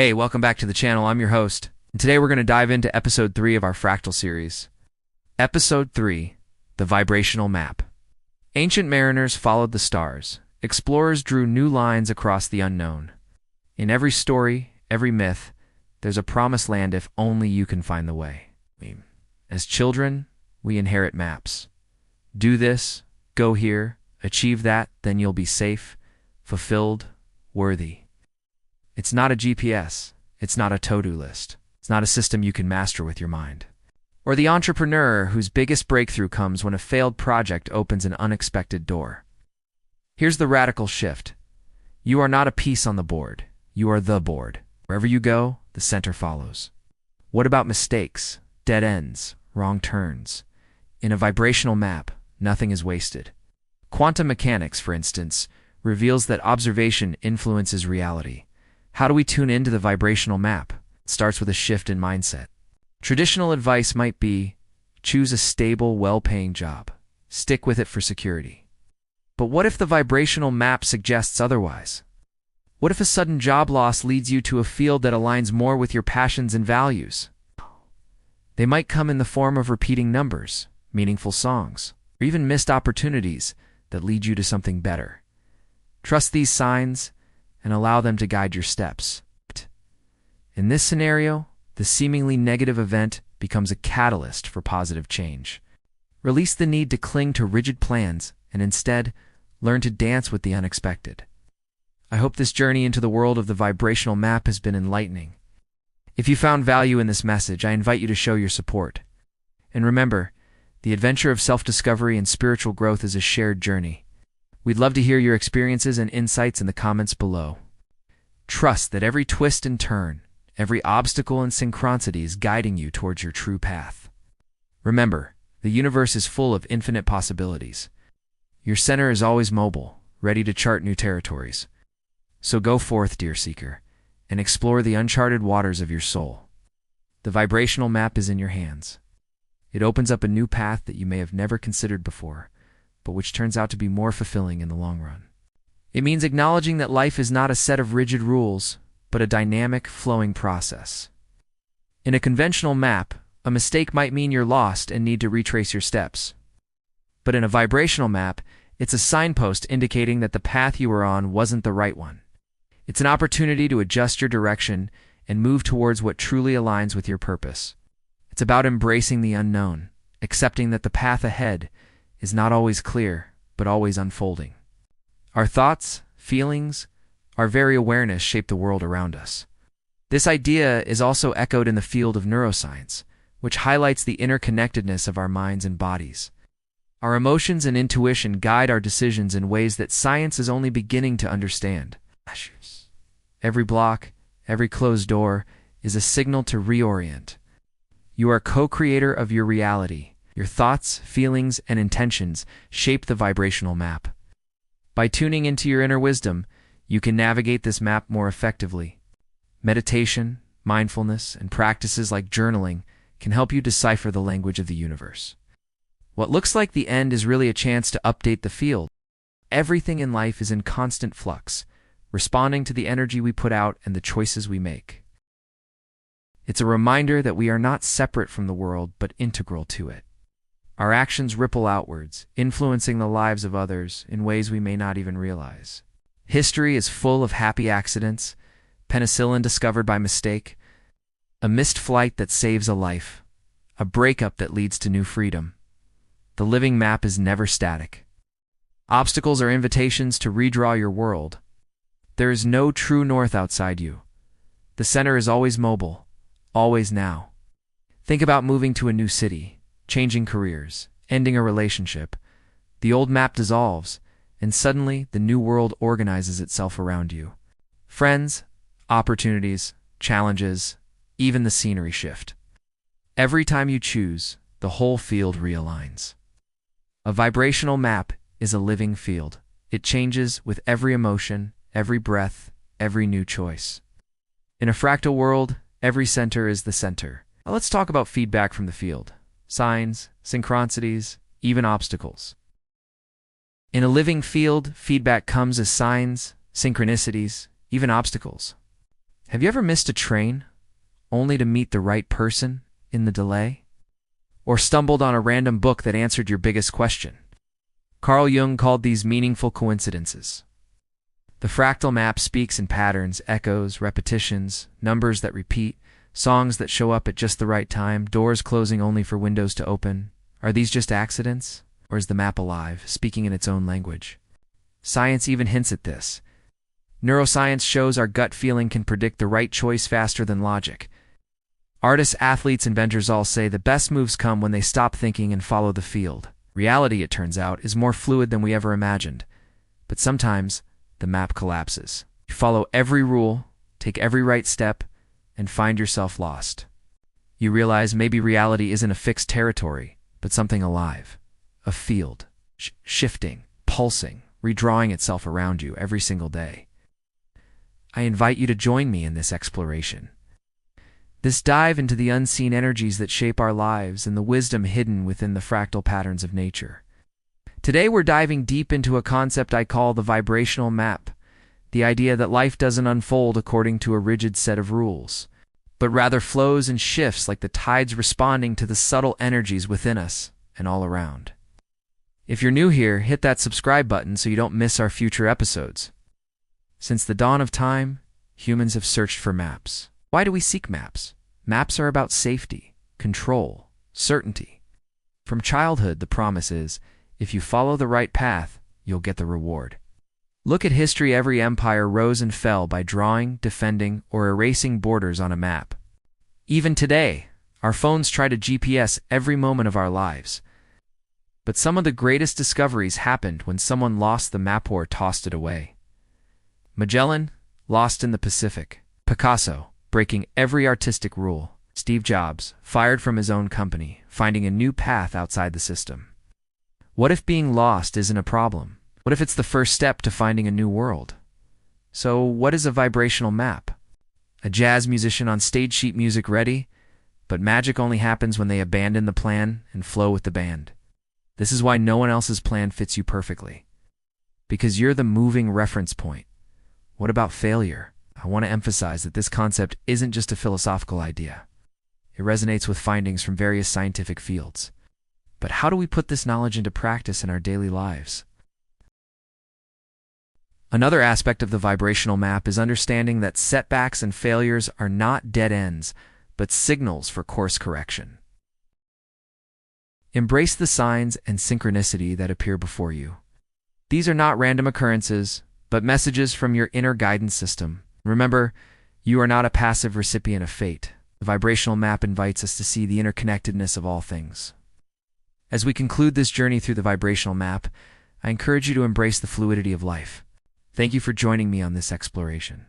Hey, welcome back to the channel. I'm your host. And today we're going to dive into episode 3 of our Fractal series. Episode 3, The Vibrational Map. Ancient mariners followed the stars. Explorers drew new lines across the unknown. In every story, every myth, there's a promised land if only you can find the way. As children, we inherit maps. Do this, go here, achieve that, then you'll be safe, fulfilled, worthy. It's not a GPS. It's not a to-do list. It's not a system you can master with your mind. Or the entrepreneur whose biggest breakthrough comes when a failed project opens an unexpected door. Here's the radical shift. You are not a piece on the board. You are the board. Wherever you go, the center follows. What about mistakes, dead ends, wrong turns? In a vibrational map, nothing is wasted. Quantum mechanics, for instance, reveals that observation influences reality. How do we tune into the vibrational map? It starts with a shift in mindset. Traditional advice might be, choose a stable, well-paying job. Stick with it for security. But what if the vibrational map suggests otherwise? What if a sudden job loss leads you to a field that aligns more with your passions and values? They might come in the form of repeating numbers, meaningful songs, or even missed opportunities that lead you to something better. Trust these signs and allow them to guide your steps. In this scenario, the seemingly negative event becomes a catalyst for positive change. Release the need to cling to rigid plans and instead learn to dance with the unexpected. I hope this journey into the world of the vibrational map has been enlightening. If you found value in this message, I invite you to show your support. And remember, the adventure of self-discovery and spiritual growth is a shared journey. We'd love to hear your experiences and insights in the comments below. Trust that every twist and turn, every obstacle and synchronicity is guiding you towards your true path. Remember, the universe is full of infinite possibilities. Your center is always mobile, ready to chart new territories. So go forth, dear seeker, and explore the uncharted waters of your soul. The vibrational map is in your hands. It opens up a new path that you may have never considered before, but which turns out to be more fulfilling in the long run. It means acknowledging that life is not a set of rigid rules, but a dynamic, flowing process. In a conventional map, a mistake might mean you're lost and need to retrace your steps. But in a vibrational map, it's a signpost indicating that the path you were on wasn't the right one. It's an opportunity to adjust your direction and move towards what truly aligns with your purpose. It's about embracing the unknown, accepting that the path ahead is not always clear, but always unfolding. Our thoughts, feelings, our very awareness shape the world around us. This idea is also echoed in the field of neuroscience, which highlights the interconnectedness of our minds and bodies. Our emotions and intuition guide our decisions in ways that science is only beginning to understand. Every block, every closed door is a signal to reorient. You are co-creator of your reality. Your thoughts, feelings, and intentions shape the vibrational map. By tuning into your inner wisdom, you can navigate this map more effectively. Meditation, mindfulness, and practices like journaling can help you decipher the language of the universe. What looks like the end is really a chance to update the field. Everything in life is in constant flux, responding to the energy we put out and the choices we make. It's a reminder that we are not separate from the world, but integral to it. Our actions ripple outwards, influencing the lives of others in ways we may not even realize. History is full of happy accidents, penicillin discovered by mistake, a missed flight that saves a life, a breakup that leads to new freedom. The living map is never static. Obstacles are invitations to redraw your world. There is no true north outside you. The center is always mobile, always now. Think about moving to a new city, changing careers, ending a relationship. The old map dissolves, and suddenly the new world organizes itself around you. Friends, opportunities, challenges, even the scenery shift. Every time you choose, the whole field realigns. A vibrational map is a living field. It changes with every emotion, every breath, every new choice. In a fractal world, every center is the center. Now let's talk about feedback from the field. Signs, synchronicities, even obstacles. In a living field, feedback comes as signs, synchronicities, even obstacles. Have you ever missed a train only to meet the right person in the delay? Or stumbled on a random book that answered your biggest question? Carl Jung called these meaningful coincidences. The fractal map speaks in patterns, echoes, repetitions, numbers that repeat, songs that show up at just the right time, doors closing only for windows to open. Are these just accidents? Or is the map alive, speaking in its own language? Science even hints at this. Neuroscience shows our gut feeling can predict the right choice faster than logic. Artists, athletes, inventors all say the best moves come when they stop thinking and follow the field. Reality, it turns out, is more fluid than we ever imagined. But sometimes, the map collapses. You follow every rule, take every right step, and find yourself lost. You realize maybe reality isn't a fixed territory, but something alive. A field, shifting, pulsing, redrawing itself around you every single day. I invite you to join me in this exploration. This dive into the unseen energies that shape our lives and the wisdom hidden within the fractal patterns of nature. Today we're diving deep into a concept I call the vibrational map, the idea that life doesn't unfold according to a rigid set of rules, but rather flows and shifts like the tides responding to the subtle energies within us and all around. If you're new here, hit that subscribe button so you don't miss our future episodes. Since the dawn of time, humans have searched for maps. Why do we seek maps? Maps are about safety, control, certainty. From childhood, the promise is, if you follow the right path, you'll get the reward. Look at history. Every empire rose and fell by drawing, defending, or erasing borders on a map. Even today, our phones try to GPS every moment of our lives. But some of the greatest discoveries happened when someone lost the map or tossed it away. Magellan, lost in the Pacific. Picasso, breaking every artistic rule. Steve Jobs, fired from his own company, finding a new path outside the system. What if being lost isn't a problem? What if it's the first step to finding a new world? So what is a vibrational map? A jazz musician on stage, sheet music ready, but magic only happens when they abandon the plan and flow with the band. This is why no one else's plan fits you perfectly. Because you're the moving reference point. What about failure? I want to emphasize that this concept isn't just a philosophical idea. It resonates with findings from various scientific fields. But how do we put this knowledge into practice in our daily lives? Another aspect of the vibrational map is understanding that setbacks and failures are not dead ends, but signals for course correction. Embrace the signs and synchronicity that appear before you. These are not random occurrences, but messages from your inner guidance system. Remember, you are not a passive recipient of fate. The vibrational map invites us to see the interconnectedness of all things. As we conclude this journey through the vibrational map, I encourage you to embrace the fluidity of life. Thank you for joining me on this exploration.